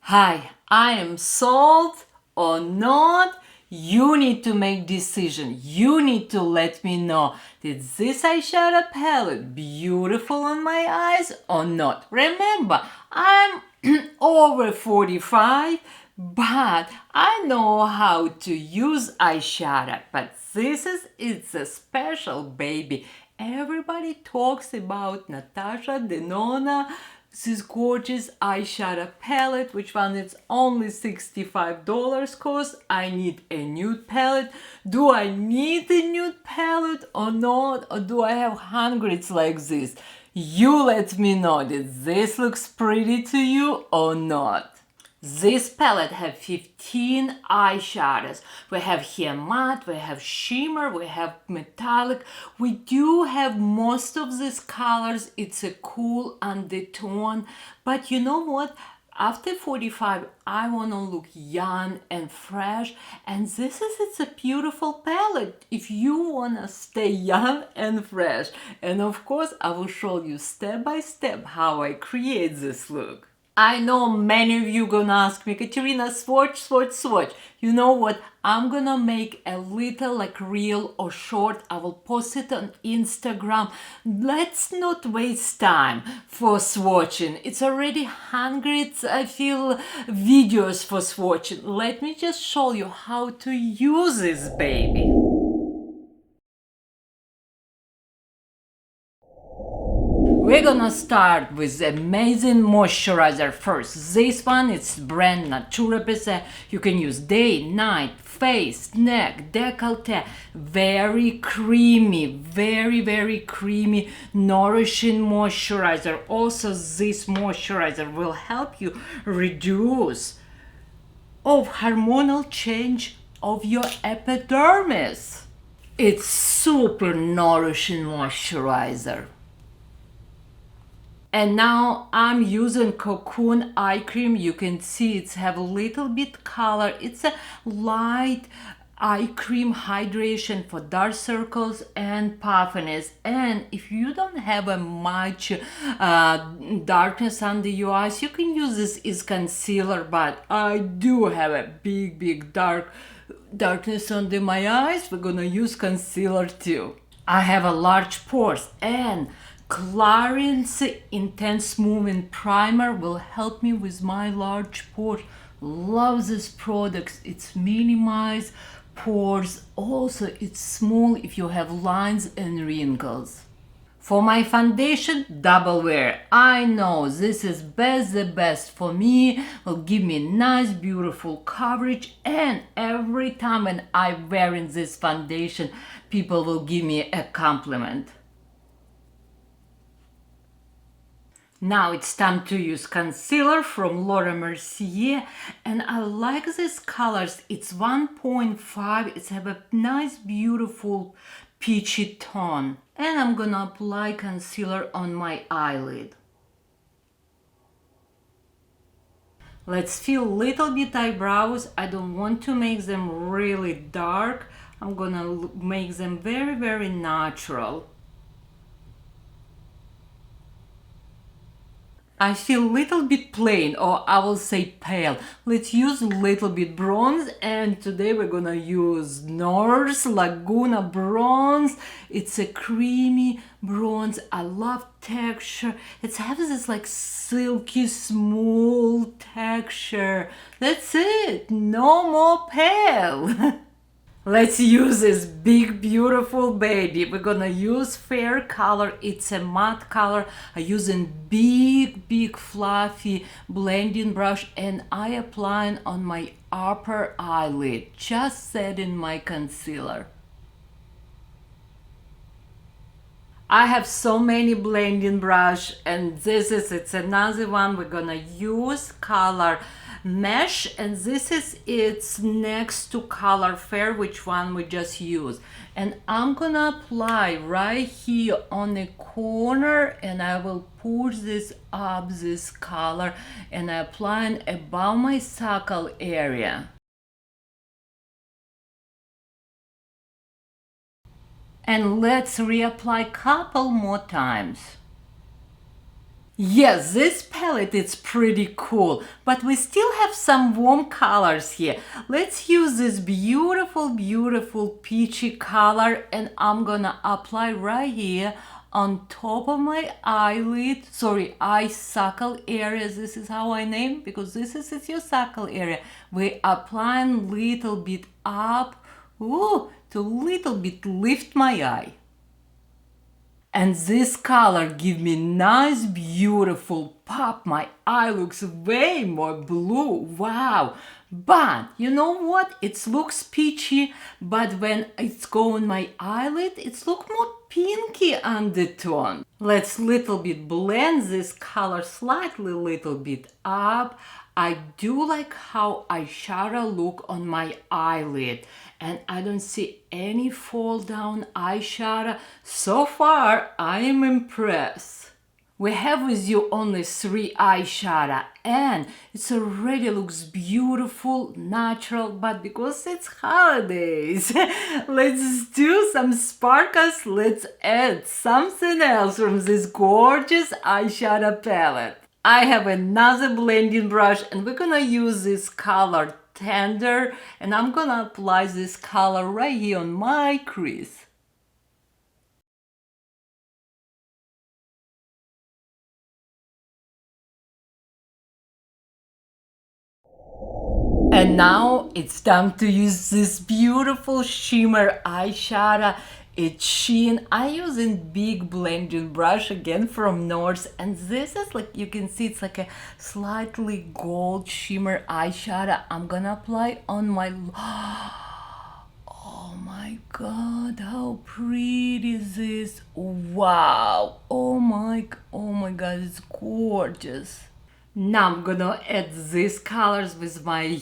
Hi, I am sold or not. You need to make decision. You need to let me know, did this eyeshadow palette beautiful on my eyes or not? Remember, I'm over 45, but I know how to use eyeshadow. But it's a special baby. Everybody talks about Natasha Denona, this gorgeous eyeshadow palette, which one it's only $65 cost. I need a nude palette. Do I need a nude palette or not? Or do I have hundreds like this? You let me know, did this looks pretty to you or not? This palette have 15 eyeshadows. We have here matte, we have shimmer, we have metallic. We do have most of these colors. It's a cool undertone. But you know what? After 45, I want to look young and fresh. And it's a beautiful palette if you want to stay young and fresh. And of course, I will show you step by step how I create this look. I know many of you gonna ask me, Katerina, swatch. You know what? I'm gonna make a little like reel or short. I will post it on Instagram. Let's not waste time for swatching. It's already hundreds, I feel, videos for swatching. Let me just show you how to use this baby. We're gonna start with amazing moisturizer first. This one, it's brand Natura Bese. You can use day, night, face, neck, décolleté. Very creamy, very creamy, nourishing moisturizer. Also, this moisturizer will help you reduce hormonal change of your epidermis. It's super nourishing moisturizer. And now I'm using Cocoon eye cream. You can see it's have a little bit color. It's a light eye cream hydration for dark circles and puffiness. And if you don't have a much darkness under your eyes, you can use this as concealer. But I do have a big darkness under my eyes. We're gonna use concealer too. I have a large pores, and Clarins Intense Moving Primer will help me with my large pores. Love this product. It's minimize pores. Also, it's small if you have lines and wrinkles. For my foundation, double wear. I know this is the best for me. Will give me nice, beautiful coverage. And every time when I'm wearing this foundation, people will give me a compliment. Now it's time to use concealer from Laura Mercier, and I like these colors. It's 1.5, it's have a nice beautiful peachy tone, and I'm gonna apply concealer on my eyelid. Let's fill little bit eyebrows. I don't want to make them really dark. I'm gonna make them very natural. I feel a little bit plain, or I will say pale. Let's use a little bit bronze, and today we're gonna use North Laguna bronze. It's a creamy bronze. I love texture. It has this like silky smooth texture. That's it. No more pale. Let's use this big beautiful baby. We're gonna use fair color. It's a matte color. I'm using big fluffy blending brush, and I applying on my upper eyelid, just setting my concealer. I have so many blending brush, and it's another one. We're gonna use color Mesh, and it's next to color Fair, which one we just used. And I'm gonna apply right here on the corner, and I will push this up, this color, and I apply above my suckle area. And let's reapply couple more times. Yes, this palette is pretty cool, but we still have some warm colors here. Let's use this beautiful, beautiful peachy color, and I'm gonna apply right here on top of my eyelid, sorry, eye suckle area. This is how I name, because this is your suckle area. We applying little bit up, to little bit lift my eye. And this color give me nice, beautiful pop. My eye looks way more blue. Wow. But you know what? It looks peachy, but when it's go on my eyelid, it's look more pinky undertone. Let's little bit blend this color slightly little bit up. I do like how eyeshadow look on my eyelid, and I don't see any fall down eyeshadow. So far, I am impressed. We have with you only 3 eyeshadow, and it already looks beautiful, natural, but because it's holidays, let's do some sparkles. Let's add something else from this gorgeous eyeshadow palette. I have another blending brush, and we're gonna use this color Tender, and I'm gonna apply this color right here on my crease. And now it's time to use this beautiful shimmer eyeshadow. It's sheen. I using big blending brush again from North, and this is like, you can see it's like a slightly gold shimmer eyeshadow. I'm gonna apply on my oh my god, how pretty is this. Wow. Oh my god, it's gorgeous. Now I'm gonna add these colors with my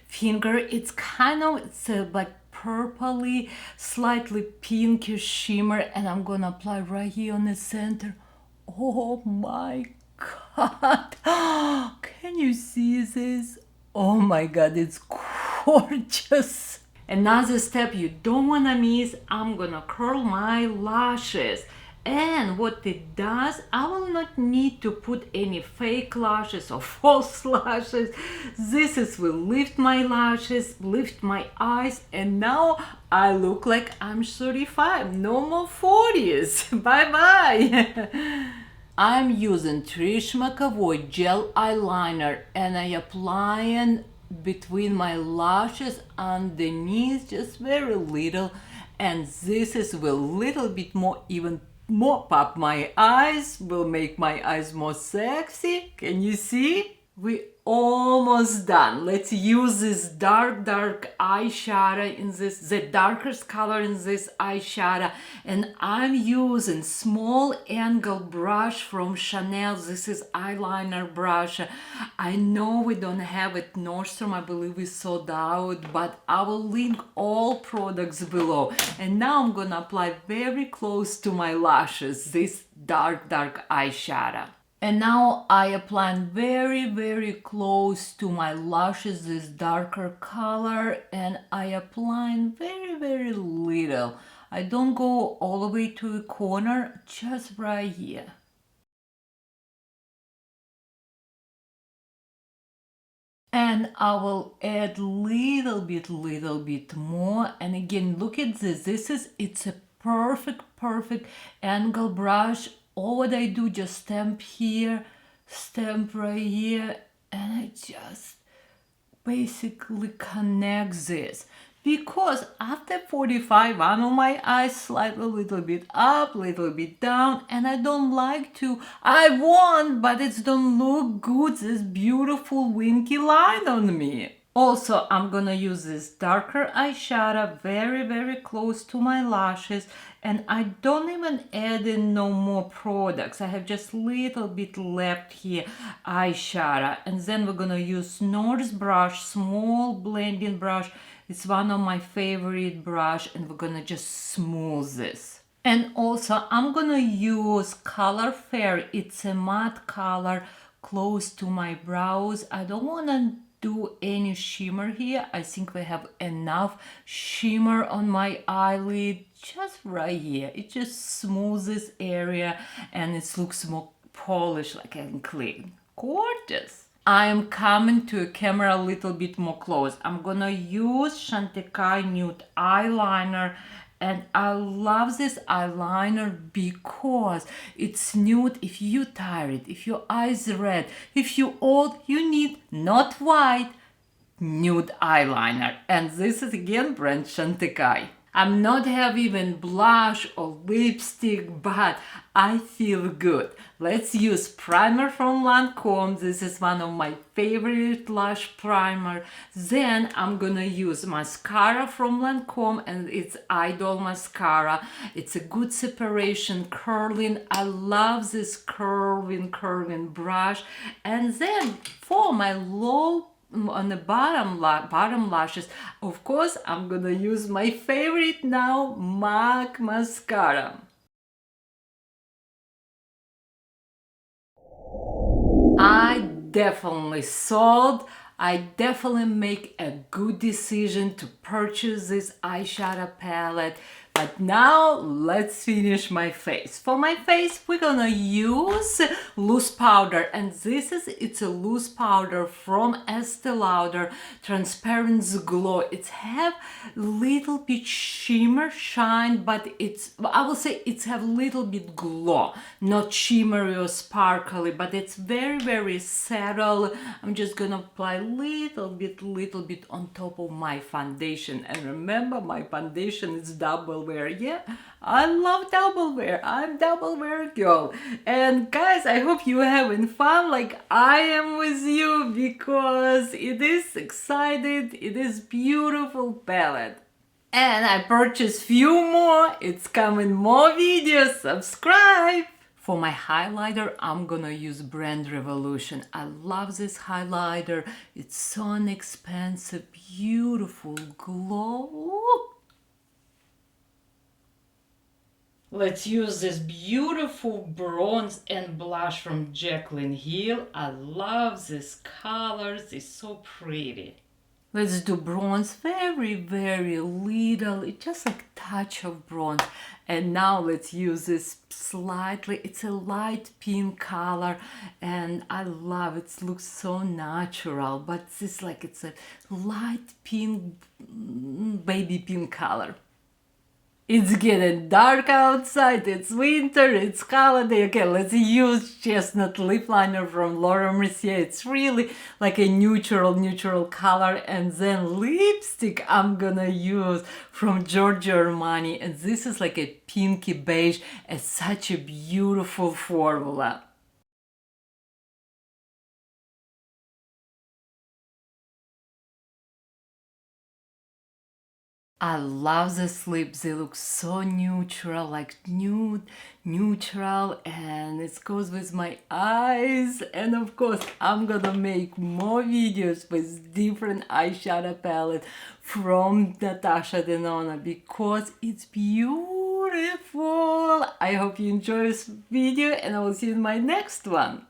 finger. It's kind of, it's like purpley, slightly pinkish shimmer, and I'm gonna apply right here on the center. Oh my god. Can you see this? Oh my god, it's gorgeous. Another step you don't wanna miss, I'm gonna curl my lashes. And what it does, I will not need to put any fake lashes or false lashes. This will lift my lashes, lift my eyes, and now I look like I'm 35, no more 40s. Bye bye. I'm using Trish McAvoy gel eyeliner, and I applying between my lashes underneath, just very little, and this is a little bit more, even more pop my eyes, will make my eyes more sexy. Can you see? We almost done. Let's use this dark eyeshadow in this, the darkest color in this eyeshadow, and I'm using small angle brush from Chanel. This is eyeliner brush. I know we don't have it Nordstrom, I believe we sold out, but I will link all products below. And now I'm gonna apply very close to my lashes this dark eyeshadow. And now I apply very close to my lashes this darker color, and I apply very little. I don't go all the way to the corner, just right here. And I will add little bit more. And again, look at this. It's a perfect angle brush. All what I do, just stamp here, stamp right here, and I just basically connect this. Because after 45, I know my eyes slightly little bit up, little bit down, and I don't like to, I want, but it don't look good, this beautiful winky line on me. Also, I'm gonna use this darker eyeshadow very close to my lashes, and I don't even add in no more products. I have just little bit left here eyeshadow, and then we're gonna use North brush, small blending brush. It's one of my favorite brush, and we're gonna just smooth this. And also, I'm gonna use Color Fair. It's a matte color close to my brows. I don't wanna do any shimmer here. I think we have enough shimmer on my eyelid, just right here. It just smooths this area, and it looks more polish, like and clean. Gorgeous. I am coming to a camera a little bit more close. I'm gonna use Chantecaille Nude Eyeliner, and I love this eyeliner because it's nude. If you're tired, if your eyes are red, if you're old, you need not white, nude eyeliner. And this is again brand Chantecaille. I'm not have even blush or lipstick, but I feel good. Let's use primer from Lancome. This is one of my favorite lash primer. Then I'm gonna use mascara from Lancome, and it's Idol mascara. It's a good separation, curling. I love this curling brush. And then for my low on the bottom lashes, of course, I'm gonna use my favorite now, MAC mascara. I definitely sold. I definitely make a good decision to purchase this eyeshadow palette. But now let's finish my face. For my face, we're gonna use loose powder, and it's a loose powder from Estee Lauder, Transparent Glow. It's have little bit shimmer, shine, but I will say it's have little bit glow, not shimmery or sparkly, but it's very subtle. I'm just gonna apply little bit on top of my foundation. And remember, my foundation is double wear. Yeah, I love double wear. I'm double wear girl. And guys, I hope you're having fun like I am with you, because it is excited. It is beautiful palette. And I purchased few more. It's coming more videos. Subscribe. For my highlighter, I'm gonna use brand Revolution. I love this highlighter. It's so inexpensive, beautiful glow. Let's use this beautiful bronze and blush from Jaclyn Hill. I love these colors, it's so pretty. Let's do bronze, very little, it's just like touch of bronze. And now let's use this slightly, it's a light pink color, and I love it. It looks so natural, but it's a light pink, baby pink color. It's getting dark outside, it's winter, it's holiday. Okay, let's use chestnut lip liner from Laura Mercier. It's really like a neutral color. And then lipstick I'm gonna use from Giorgio Armani. And this is like a pinky beige. It's such a beautiful formula. I love these lips. They look so neutral, like nude, neutral, and it goes with my eyes. And of course, I'm gonna make more videos with different eyeshadow palette from Natasha Denona, because it's beautiful. I hope you enjoy this video, and I will see you in my next one.